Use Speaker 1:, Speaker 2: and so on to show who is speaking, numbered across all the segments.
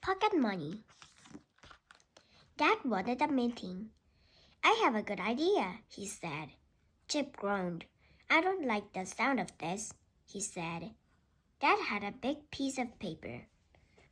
Speaker 1: pocket money. Dad wanted a meeting. I have a good idea, he said. Chip groaned. I don't like the sound of this, he said. Dad had a big piece of paper.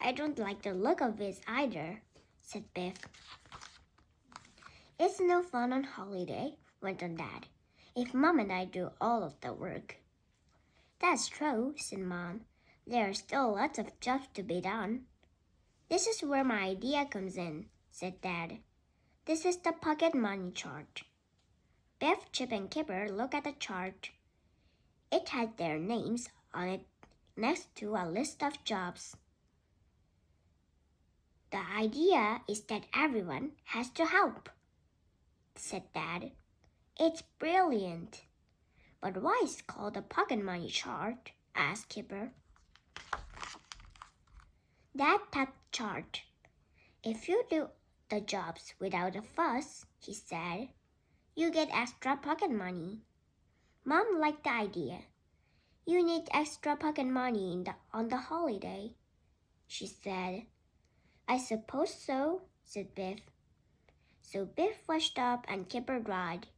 Speaker 1: I don't like the look of it either, said Biff. It's no fun on holiday, went on Dad, if Mom and I do all of the work. That's true, said Mom. There are still lots of jobs to be done. This is where my idea comes in, said Dad. This is the pocket money chart. Biff, Chip, and Kipper looked at the chart. It had their names on it next to a list of jobs. The idea is that everyone has to help, said Dad. It's brilliant. But why is it called a pocket money chart? Asked Kipper. Dad tapped the chart. If you do the jobs without a fuss, he said, you get extra pocket money. Mom liked the idea. You need extra pocket money on the holiday, she said. I suppose so, said Biff. So Biff washed up and Kipper dried.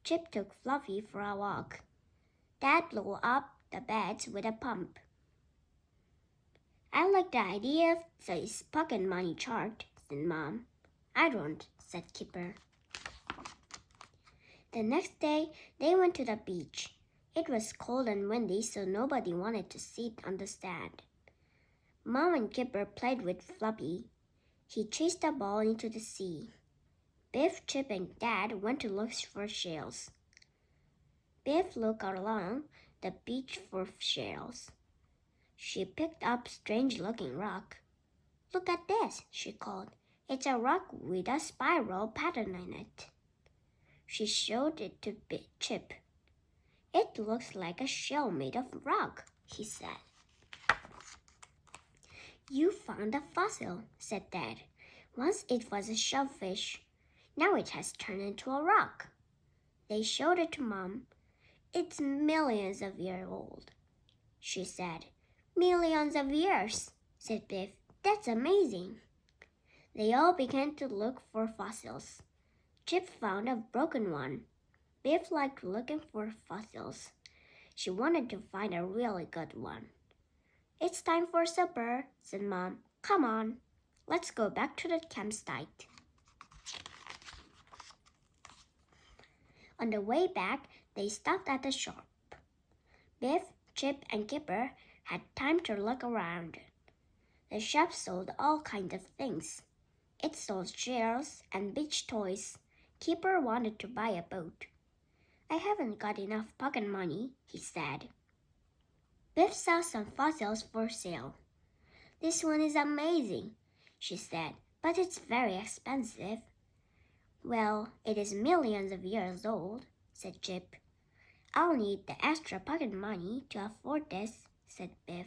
Speaker 1: Chip took Fluffy for a walk. Dad blew up the beds with a pump. I like the idea of this pocket money chart, said Mom. I don't, said Kipper. The next day, they went to the beach. It was cold and windy, so nobody wanted to sit on the sand. Mom and Kipper played with Fluffy. He chased the ball into the sea. Biff, Chip, and Dad went to look for shells. Biff looked along the beach for shells. She picked up a strange-looking rock. Look at this, she called. It's a rock with a spiral pattern in it. She showed it to Chip. It looks like a shell made of rock, he said. You found a fossil, said Dad. Once it was a shellfish. Now it has turned into a rock. They showed it to Mom. It's millions of years old, she said. Millions of years, said Biff. That's amazing. They all began to look for fossils. Chip found a broken one. Biff liked looking for fossils. She wanted to find a really good one. It's time for supper, said Mom. Come on, let's go back to the campsite. On the way back, they stopped at the shop. Biff, Chip, and Kipper had time to look around. The shop sold all kinds of things. It sold chairs and beach toys. Kipper wanted to buy a boat. I haven't got enough pocket money, he said. Biff saw some fossils for sale. This one is amazing, she said, but it's very expensive. Well, it is millions of years old, said Chip. I'll need the extra pocket money to afford this, said Biff.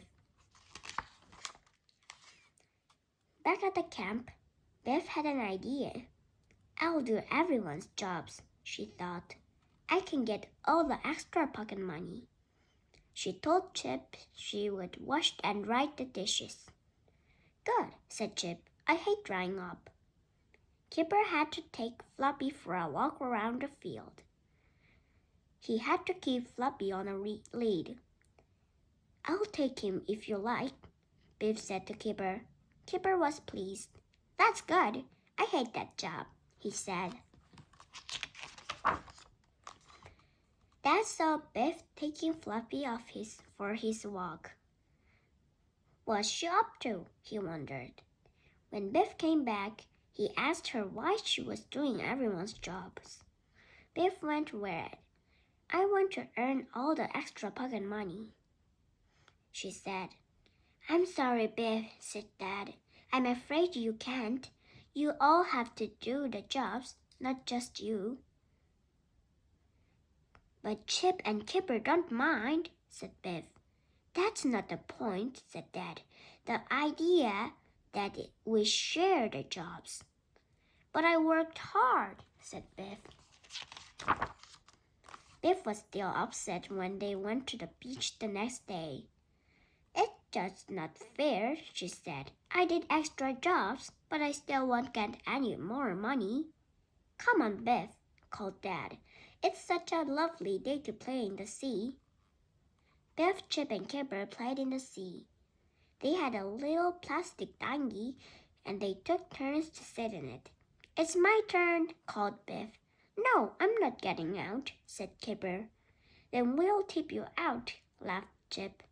Speaker 1: Back at the camp, Biff had an idea. I'll do everyone's jobs, she thought. I can get all the extra pocket money. She told Chip she would wash and dry the dishes. Good, said Chip. I hate drying up. Kipper had to take Floppy for a walk around the field. He had to keep Floppy on a lead. I'll take him if you like, Biff said to Kipper. Kipper was pleased. That's good. I hate that job, he said. Dad saw Biff taking Fluffy off for his walk. What's she up to? He wondered. When Biff came back, he asked her why she was doing everyone's jobs. Biff went red. I want to earn all the extra pocket money, she said. I'm sorry, Biff, said Dad. I'm afraid you can't. You all have to do the jobs, not just you. But Chip and Kipper don't mind, said Biff. That's not the point, said Dad. The idea that we share the jobs. But I worked hard, said Biff. Biff was still upset when they went to the beach the next day. It's just not fair, she said. I did extra jobs, but I still won't get any more money. Come on, Biff, called Dad. It's such a lovely day to play in the sea. Biff, Chip, and Kipper played in the sea. They had a little plastic dinghy, and they took turns to sit in it. It's my turn, called Biff. No, I'm not getting out, said Kipper. Then we'll tip you out, laughed Chip.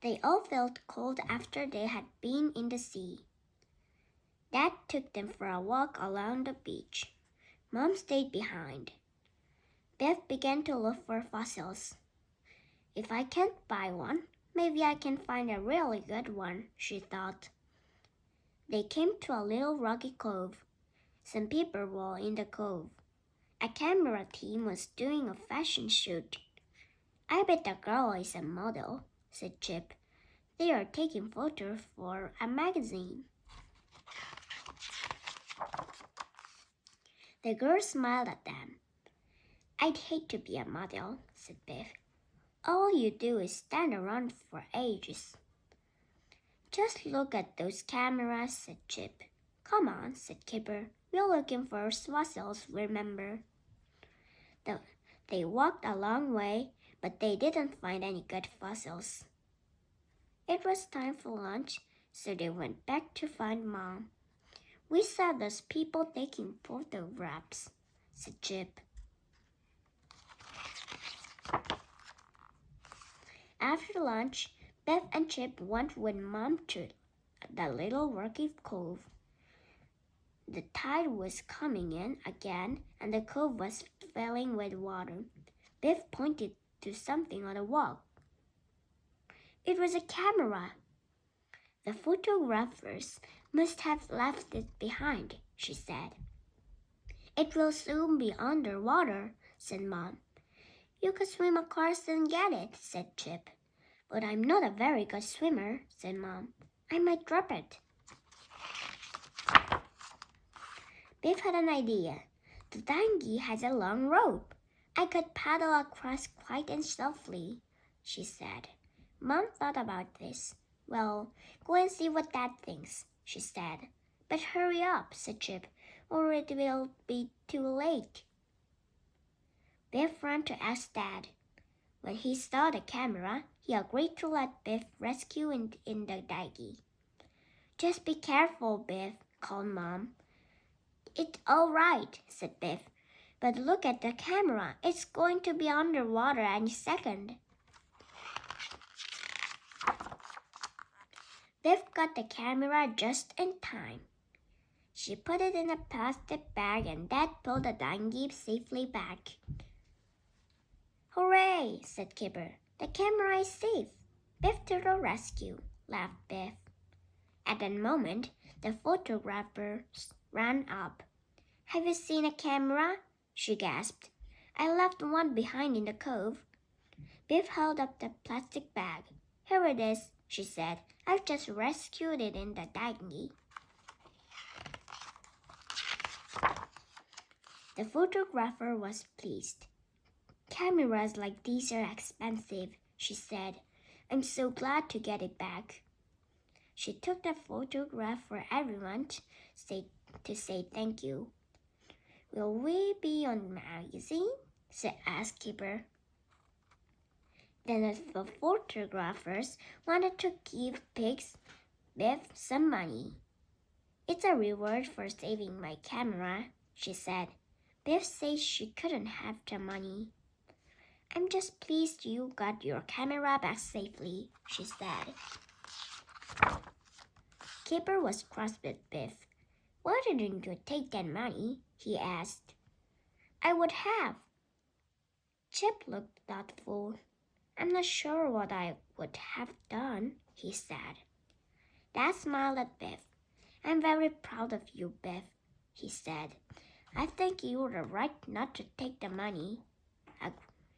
Speaker 1: They all felt cold after they had been in the sea. Dad took them for a walk along the beach. Mom stayed behind. Biff began to look for fossils. If I can't buy one, maybe I can find a really good one, she thought. They came to a little rocky cove. Some people were in the cove. A camera team was doing a fashion shoot. I bet the girl is a model, said Chip. They are taking photos for a magazine. The girl smiled at them. I'd hate to be a model, said Biff. All you do is stand around for ages. Just look at those cameras, said Chip. Come on, said Kipper. We're looking for fossils, remember? They walked a long way, but they didn't find any good fossils. It was time for lunch, so they went back to find Mom. We saw those people taking photographs, said Chip. After lunch, Biff and Chip went with Mom to the little rocky cove. The tide was coming in again, and the cove was filling with water. Biff pointed to something on the wall. It was a camera. The photographers must have left it behind, she said. It will soon be underwater, said Mom. You could swim across and get it, said Chip. But I'm not a very good swimmer, said Mom. I might drop it. Biff had an idea. The dinghy has a long rope. I could paddle across quite softly, she said. Mom thought about this. Well, go and see what Dad thinks, she said. But hurry up, said Chip, or it will be too late. Biff ran to ask Dad. When he saw the camera, he agreed to let Biff rescue in the dinghy. Just be careful, Biff, called Mom. It's all right, said Biff. But look at the camera. It's going to be underwater any second. Biff got the camera just in time. She put it in a plastic bag and Dad pulled the dinghy safely back. Hooray, said Kipper. The camera is safe. Biff to the rescue, laughed Biff. At that moment, the photographers ran up. Have you seen a camera? She gasped. I left one behind in the cove. Biff held up the plastic bag. Here it is, she said. I've just rescued it in the dinghy. The photographer was pleased. Cameras like these are expensive, she said. I'm so glad to get it back. She took the photograph for everyone to say thank you. Will we be on magazine? asked Kipper. Then the photographers wanted to give Biff some money. It's a reward for saving my camera, she said. Biff says she couldn't have the money. I'm just pleased you got your camera back safely, she said. Kipper was cross with Biff. Why didn't you take that money? He asked. I would have. Chip looked thoughtful. I'm not sure what I would have done, he said. Dad smiled at Biff. I'm very proud of you, Biff, he said. I think you were right not to take the money,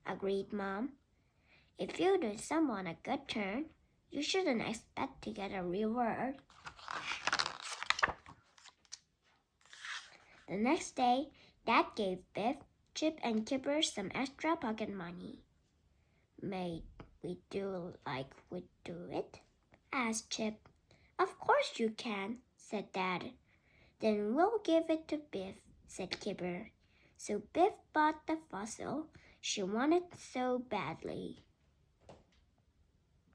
Speaker 1: agreed Mom. If you do someone a good turn, you shouldn't expect to get a reward. The next day, Dad gave Biff, Chip, and Kipper some extra pocket money. May we do like we do it? Asked Chip. Of course you can, said Dad. Then we'll give it to Biff, said Kipper. So Biff bought the fossil she wanted so badly.